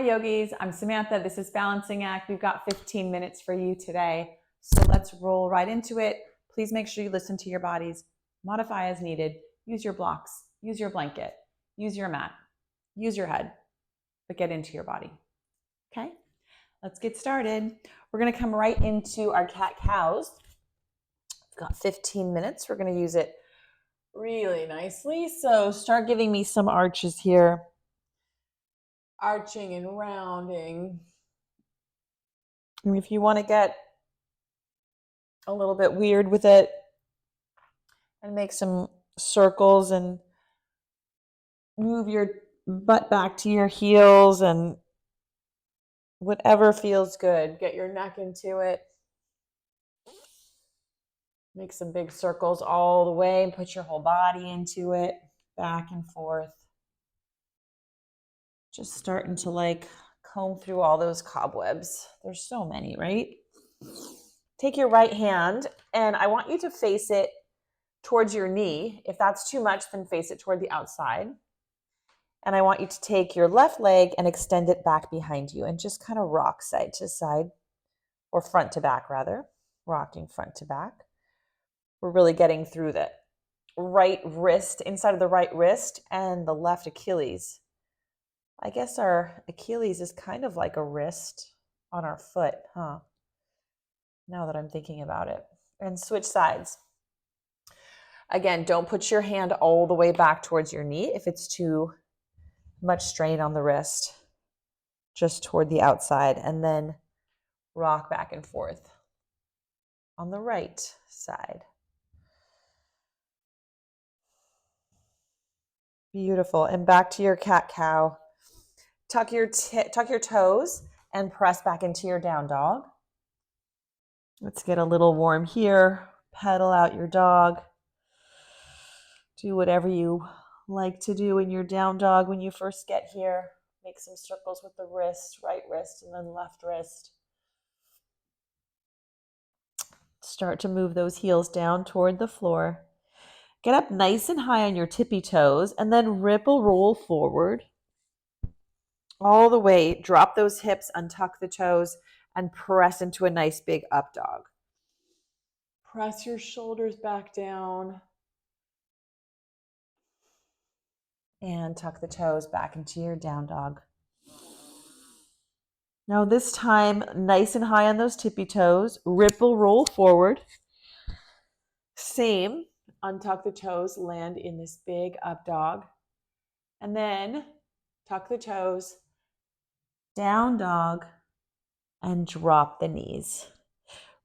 Hi yogis, I'm Samantha. This is Balancing Act. We've got 15 minutes for you today. So let's roll right into it. Please make sure you listen to your bodies. Modify as needed. Use your blocks. Use your blanket. Use your mat. Use your head. But get into your body. Okay? Let's get started. We're going to come right into our cat-cows. We've got 15 minutes. We're going to use it really nicely. So start giving me some arches here. Arching and rounding. And if you want to get a little bit weird with it and make some circles and move your butt back to your heels and whatever feels good, get your neck into it. Make some big circles all the way and put your whole body into it, back and forth. Just starting to like comb through all those cobwebs. There's so many, right? Take your right hand and I want you to face it towards your knee. If that's too much, then face it toward the outside. And I want you to take your left leg and extend it back behind you and just kind of rock side to side, or front to back rather, rocking front to back. We're really getting through the right wrist, inside of the right wrist and the left Achilles. I guess our Achilles is kind of like a wrist on our foot, huh? Now that I'm thinking about it. And switch sides. Again, don't put your hand all the way back towards your knee if it's too much strain on the wrist. Just toward the outside. And then rock back and forth on the right side. Beautiful. And back to your cat-cow. Tuck your toes and press back into your down dog. Let's get a little warm here. Pedal out your dog. Do whatever you like to do in your down dog when you first get here. Make some circles with the wrist, right wrist, and then left wrist. Start to move those heels down toward the floor. Get up nice and high on your tippy toes and then ripple roll forward. All the way, drop those hips, untuck the toes, and press into a nice big up dog. Press your shoulders back down. And tuck the toes back into your down dog. Now this time, nice and high on those tippy toes, ripple roll forward. Same, untuck the toes, land in this big up dog. And then tuck the toes, down dog, and drop the knees.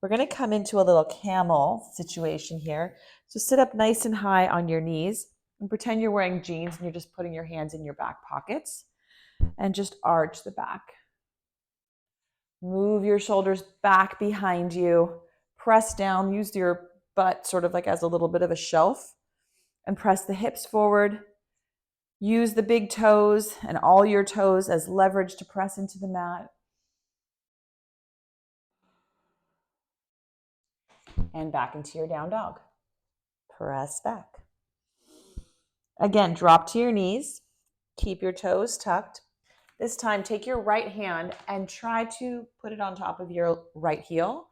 We're going to come into a little camel situation here. So sit up nice and high on your knees and pretend you're wearing jeans and you're just putting your hands in your back pockets and just arch the back. Move your shoulders back behind you. Press down. Use your butt sort of like as a little bit of a shelf and press the hips forward. Use the big toes and all your toes as leverage to press into the mat. And back into your down dog. Press back. Again, drop to your knees. Keep your toes tucked. This time, take your right hand and try to put it on top of your right heel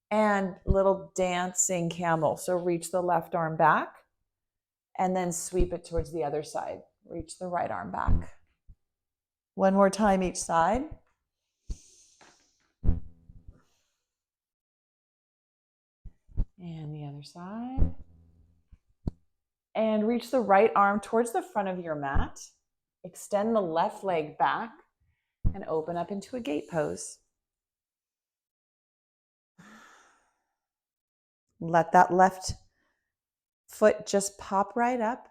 and little dancing camel. So reach the left arm back and then sweep it towards the other side. Reach the right arm back. One more time each side. And the other side. And reach the right arm towards the front of your mat. Extend the left leg back and open up into a gate pose. Let that left foot just pop right up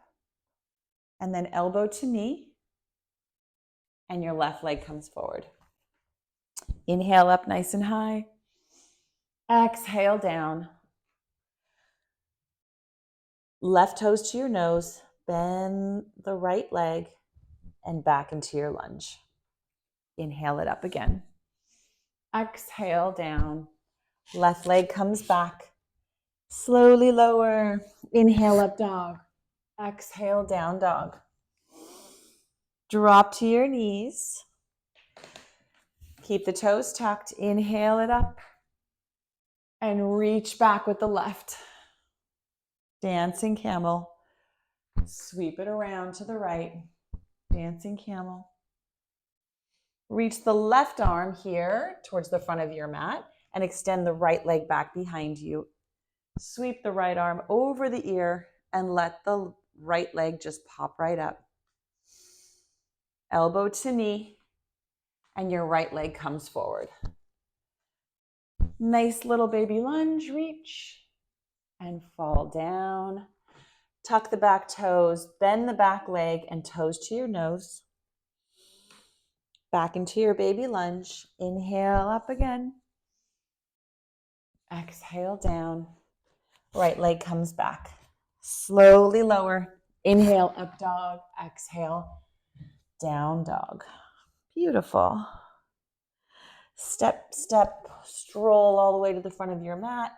and then elbow to knee and your left leg comes forward. Inhale up nice and high. Exhale down. Left toes to your nose. Bend the right leg and back into your lunge. Inhale it up again. Exhale down. Left leg comes back. Slowly lower. Inhale up dog. Exhale down dog. Drop to your knees. Keep the toes tucked. Inhale it up. And reach back with the left. Dancing camel. Sweep it around to the right. Dancing camel. Reach the left arm here towards the front of your mat and extend the right leg back behind you. Sweep the right arm over the ear and let the right leg just pop right up. Elbow to knee, and your right leg comes forward. Nice little baby lunge, reach, and fall down. Tuck the back toes, bend the back leg and toes to your nose. Back into your baby lunge. Inhale up again. Exhale down. Right leg comes back. Slowly lower. Inhale, up dog. Exhale, down dog. Beautiful. Step, step, stroll all the way to the front of your mat.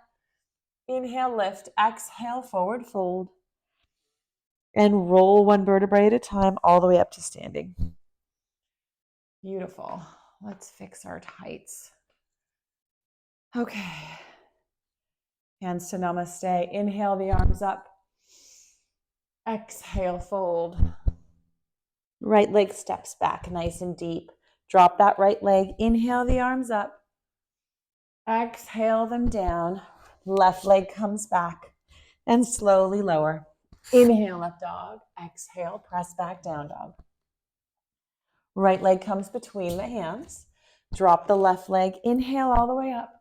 Inhale, lift. Exhale, forward fold. And roll one vertebrae at a time all the way up to standing. Beautiful. Let's fix our tights. Okay. Hands to namaste. Inhale the arms up. Exhale, fold. Right leg steps back nice and deep. Drop that right leg. Inhale the arms up. Exhale them down. Left leg comes back and slowly lower. Inhale, up dog. Exhale, press back, down dog. Right leg comes between the hands. Drop the left leg. Inhale all the way up.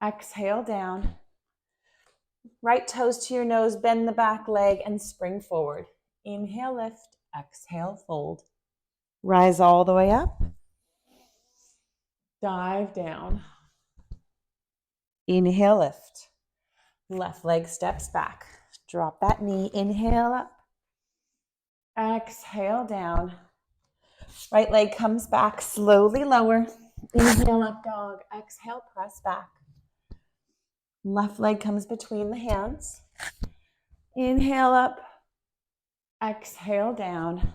Exhale down. Right toes to your nose. Bend the back leg and spring forward. Inhale, lift. Exhale, fold. Rise all the way up. Dive down. Inhale, lift. Left leg steps back. Drop that knee. Inhale up. Exhale down. Right leg comes back. Slowly lower. Inhale, up dog. Exhale, press back. Left leg comes between the hands. Inhale up. Exhale down.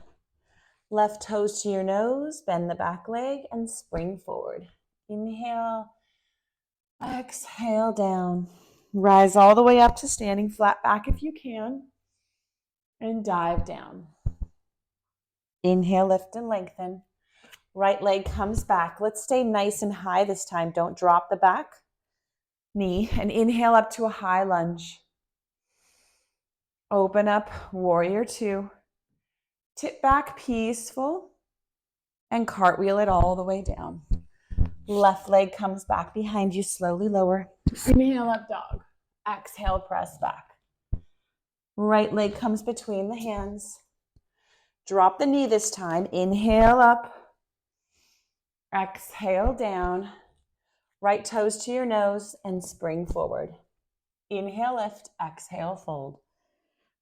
Left toes to your nose. Bend the back leg and spring forward. Inhale. Exhale down. Rise all the way up to standing flat back if you can. And dive down. Inhale, lift and lengthen. Right leg comes back. Let's stay nice and high this time. Don't drop the back knee. And inhale up to a high lunge. Open up, warrior two. Tip back, peaceful. And cartwheel it all the way down. Left leg comes back behind you, slowly lower. Inhale, up dog. Exhale, press back. Right leg comes between the hands. Drop the knee this time. Inhale up. Exhale down. Right toes to your nose and spring forward. Inhale, lift. Exhale, fold.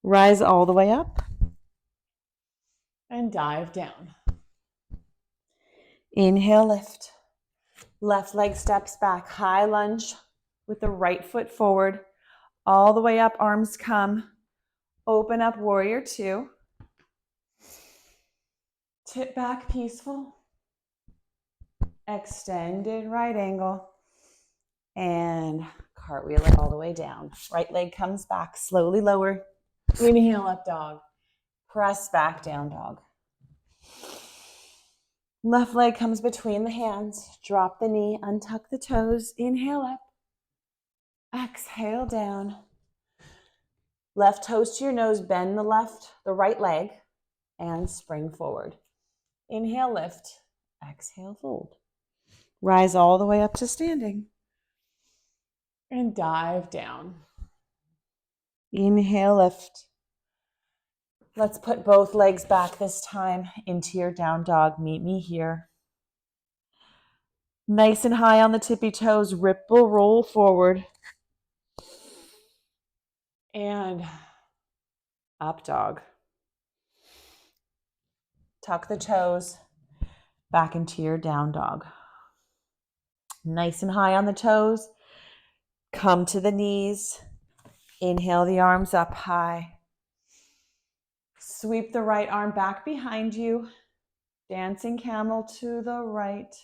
Rise all the way up. And dive down. Inhale, lift. Left leg steps back. High lunge with the right foot forward. All the way up, arms come. Open up, warrior two. Tip back, peaceful. Extended right angle. And cartwheel it all the way down. Right leg comes back, slowly lower. Inhale, up dog. Press back, down dog. Left leg comes between the hands. Drop the knee, untuck the toes. Inhale up. Exhale down. Left toes to your nose, bend the right leg, and spring forward. Inhale, lift. Exhale, fold. Rise all the way up to standing. And dive down. Inhale, lift. Let's put both legs back this time into your down dog. Meet me here. Nice and high on the tippy toes. Ripple, roll forward. And up dog. Tuck the toes back into your down dog. Nice and high on the toes. Come to the knees. Inhale the arms up high. Sweep the right arm back behind you. Dancing camel to the right.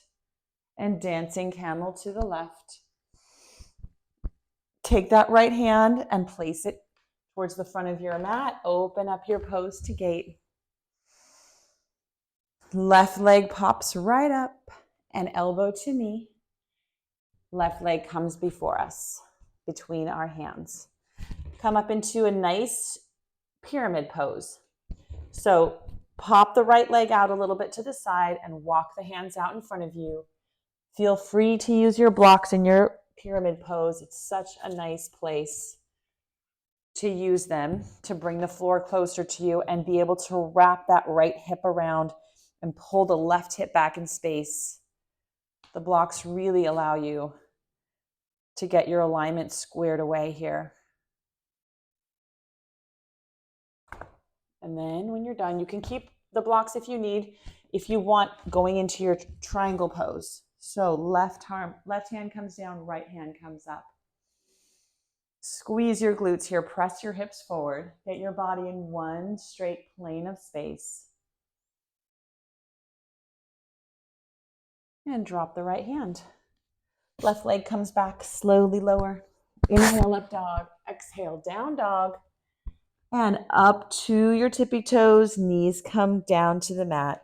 and dancing camel to the left. Take that right hand and place it towards the front of your mat. Open up your pose to gate. Left leg pops right up and elbow to knee. Left leg comes before us, between our hands. Come up into a nice pyramid pose. So pop the right leg out a little bit to the side and walk the hands out in front of you. Feel free to use your blocks in your pyramid pose. It's such a nice place to use them to bring the floor closer to you and be able to wrap that right hip around and pull the left hip back in space. The blocks really allow you to get your alignment squared away here. And then when you're done, you can keep the blocks if you need, if you want, going into your triangle pose. So left hand comes down, right hand comes up. Squeeze your glutes here, press your hips forward, get your body in one straight plane of space. And drop the right hand. Left leg comes back, slowly lower. Inhale, up dog. Exhale, down dog. And up to your tippy toes, knees come down to the mat.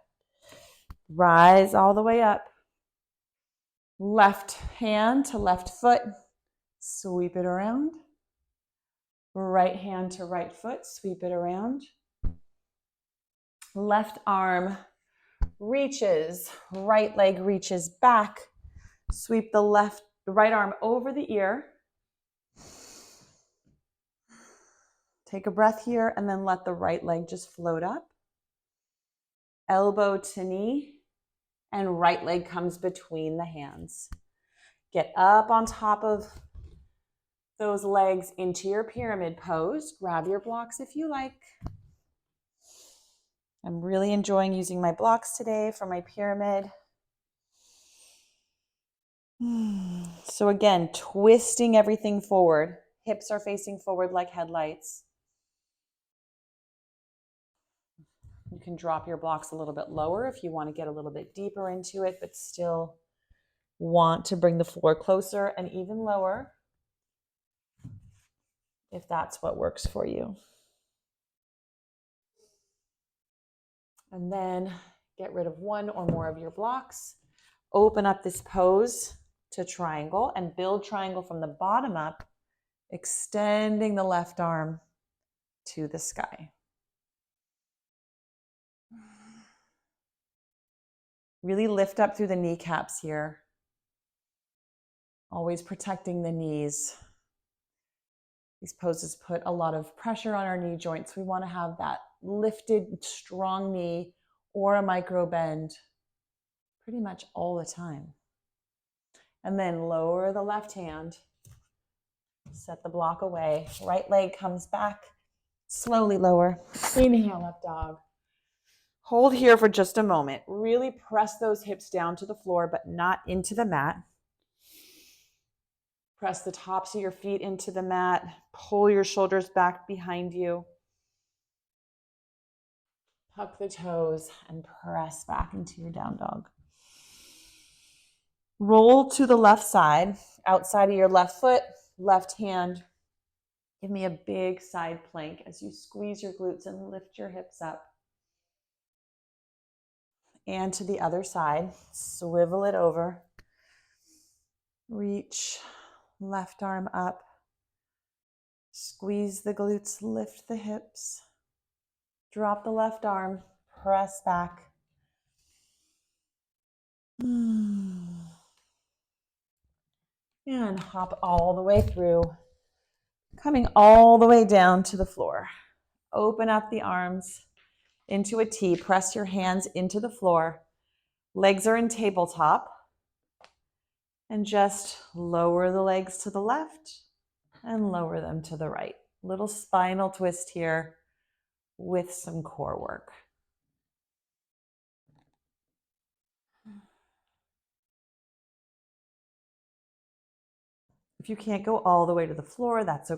Rise all the way up. Left hand to left foot, sweep it around. Right hand to right foot, sweep it around. Left arm reaches, right leg reaches back. Sweep the right arm over the ear. Take a breath here and then let the right leg just float up. Elbow to knee and right leg comes between the hands. Get up on top of those legs into your pyramid pose. Grab your blocks if you like. I'm really enjoying using my blocks today for my pyramid. So again, twisting everything forward. Hips are facing forward like headlights. You can drop your blocks a little bit lower if you want to get a little bit deeper into it, but still want to bring the floor closer, and even lower if that's what works for you. And then get rid of one or more of your blocks. Open up this pose to triangle and build triangle from the bottom up, extending the left arm to the sky. Really lift up through the kneecaps here. Always protecting the knees. These poses put a lot of pressure on our knee joints. We want to have that lifted, strong knee or a micro bend pretty much all the time. And then lower the left hand. Set the block away. Right leg comes back. Slowly lower. Inhale, up dog. Hold here for just a moment. Really press those hips down to the floor, but not into the mat. Press the tops of your feet into the mat. Pull your shoulders back behind you. Tuck the toes and press back into your down dog. Roll to the left side, outside of your left foot, left hand. Give me a big side plank as you squeeze your glutes and lift your hips up. And to the other side, swivel it over. Reach, left arm up. Squeeze the glutes, lift the hips. Drop the left arm, press back. And hop all the way through, coming all the way down to the floor. Open up the arms into a T. Press your hands into the floor. Legs are in tabletop. And just lower the legs to the left and lower them to the right. Little spinal twist here with some core work. If you can't go all the way to the floor, that's okay.